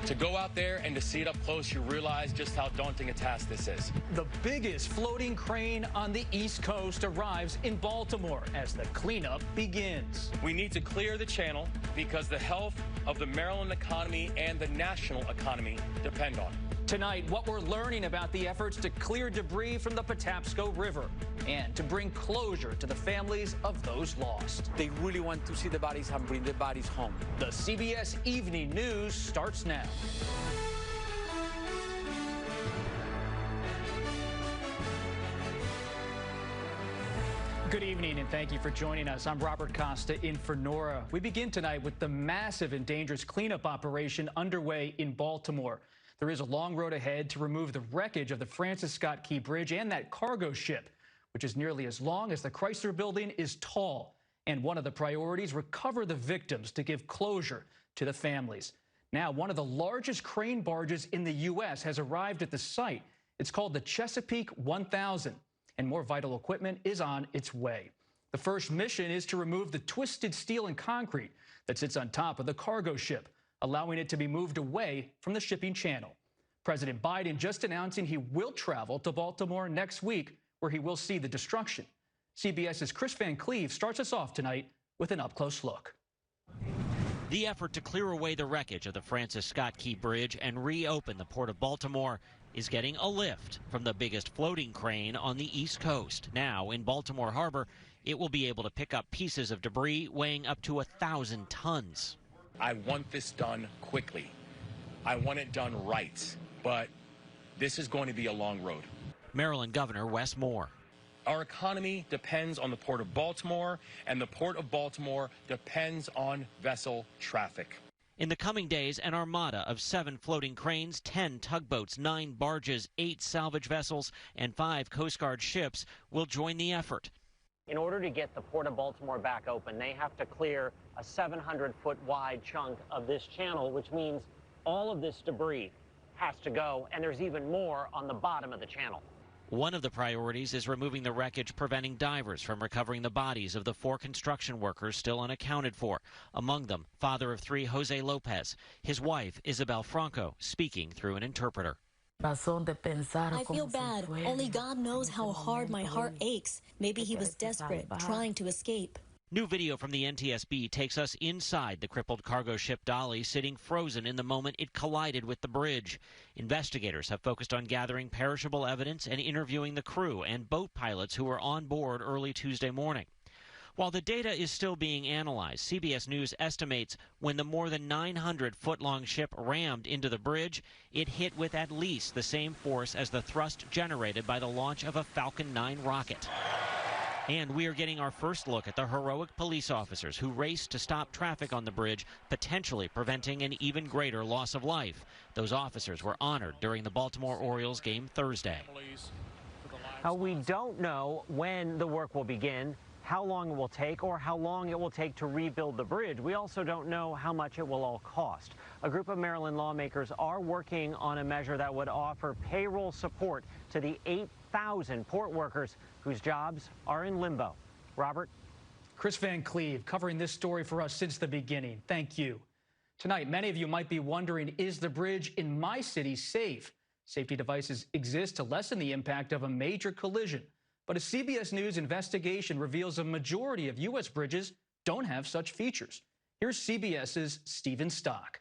To go out there and to see it up close, you realize just how daunting a task this is. The biggest floating crane on the East Coast arrives in Baltimore as the cleanup begins. We need to clear the channel because the health of the Maryland economy and the national economy depend on it. Tonight, what we're learning about the efforts to clear debris from the Patapsco River and to bring closure to the families of those lost. They really want to see the bodies and bring the bodies home. The CBS Evening News starts now. Good evening, and thank you for joining us. I'm Robert Costa in for Nora. We begin tonight with the massive and dangerous cleanup operation underway in Baltimore. There is a long road ahead to remove the wreckage of the Francis Scott Key Bridge and that cargo ship, which is nearly as long as the Chrysler Building is tall. And one of the priorities, recover the victims to give closure to the families. Now, one of the largest crane barges in the U.S. has arrived at the site. It's called the Chesapeake 1000, and more vital equipment is on its way. The first mission is to remove the twisted steel and concrete that sits on top of the cargo ship, allowing it to be moved away from the shipping channel. President Biden just announcing he will travel to Baltimore next week, where he will see the destruction. CBS's Chris Van Cleve starts us off tonight with an up-close look. The effort to clear away the wreckage of the Francis Scott Key Bridge and reopen the Port of Baltimore is getting a lift from the biggest floating crane on the East Coast. Now, in Baltimore Harbor, it will be able to pick up pieces of debris weighing up to 1,000 tons. I want this done quickly. I want it done right, but this is going to be a long road. Maryland Governor Wes Moore. Our economy depends on the Port of Baltimore, and the Port of Baltimore depends on vessel traffic. In the coming days, an armada of 7 floating cranes, 10 tugboats, 9 barges, 8 salvage vessels, and 5 Coast Guard ships will join the effort. In order to get the Port of Baltimore back open, they have to clear a 700-foot wide chunk of this channel, which means all of this debris has to go, and there's even more on the bottom of the channel. One of the priorities is removing the wreckage, preventing divers from recovering the bodies of the 4 construction workers still unaccounted for. Among them, father of 3, Jose Lopez, his wife, Isabel Franco, speaking through an interpreter. I feel bad. Only God knows how hard my heart aches. Maybe he was desperate, trying to escape. New video from the NTSB takes us inside the crippled cargo ship Dolly, sitting frozen in the moment it collided with the bridge. Investigators have focused on gathering perishable evidence and interviewing the crew and boat pilots who were on board early Tuesday morning. While the data is still being analyzed, CBS News estimates when the more than 900-foot-long ship rammed into the bridge, it hit with at least the same force as the thrust generated by the launch of a Falcon 9 rocket. And we are getting our first look at the heroic police officers who raced to stop traffic on the bridge, potentially preventing an even greater loss of life. Those officers were honored during the Baltimore Orioles game Thursday. We don't know when the work will begin, how long it will take, or how long it will take to rebuild the bridge. We also don't know how much it will all cost. A group of Maryland lawmakers are working on a measure that would offer payroll support to the 8,000 port workers whose jobs are in limbo. Robert? Chris Van Cleve covering this story for us since the beginning. Thank you. Tonight, many of you might be wondering, is the bridge in my city safe? Safety devices exist to lessen the impact of a major collision. But a CBS News investigation reveals a majority of U.S. bridges don't have such features. Here's CBS's Stephen Stock.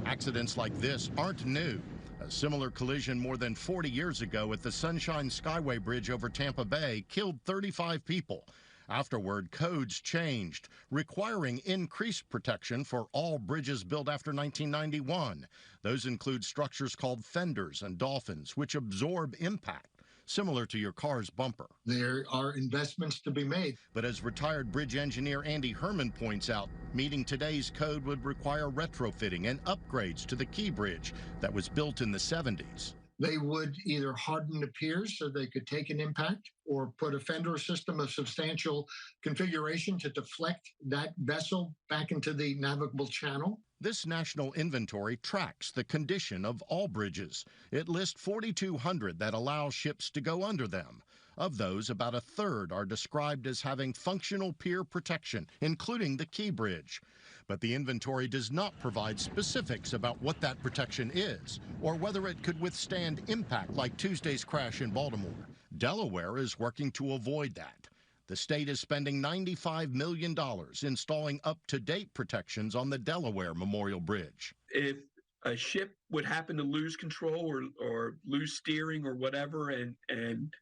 Accidents like this aren't new. A similar collision more than 40 years ago at the Sunshine Skyway Bridge over Tampa Bay killed 35 people. Afterward, codes changed, requiring increased protection for all bridges built after 1991. Those include structures called fenders and dolphins, which absorb impact, similar to your car's bumper. There are investments to be made. But as retired bridge engineer Andy Herman points out, meeting today's code would require retrofitting and upgrades to the Key Bridge that was built in the 70s. They would either harden the piers so they could take an impact or put a fender system of substantial configuration to deflect that vessel back into the navigable channel. This national inventory tracks the condition of all bridges. It lists 4,200 that allow ships to go under them. Of those, about a third are described as having functional pier protection, including the Key Bridge. But the inventory does not provide specifics about what that protection is or whether it could withstand impact like Tuesday's crash in Baltimore. Delaware is working to avoid that. The state is spending $95 million installing up-to-date protections on the Delaware Memorial Bridge. If a ship would happen to lose control or lose steering or whatever and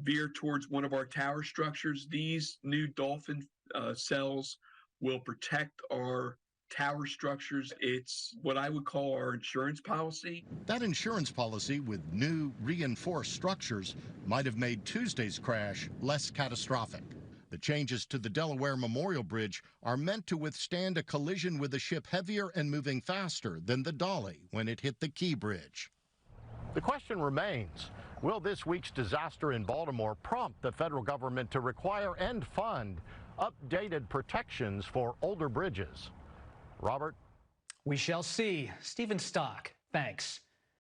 veer towards one of our tower structures, these new Dolphin cells will protect our tower structures. It's what I would call our insurance policy. That insurance policy with new reinforced structures might have made Tuesday's crash less catastrophic. The changes to the Delaware Memorial Bridge are meant to withstand a collision with a ship heavier and moving faster than the Dolly when it hit the Key Bridge. The question remains, will this week's disaster in Baltimore prompt the federal government to require and fund updated protections for older bridges? Robert? We shall see. Stephen Stock, thanks.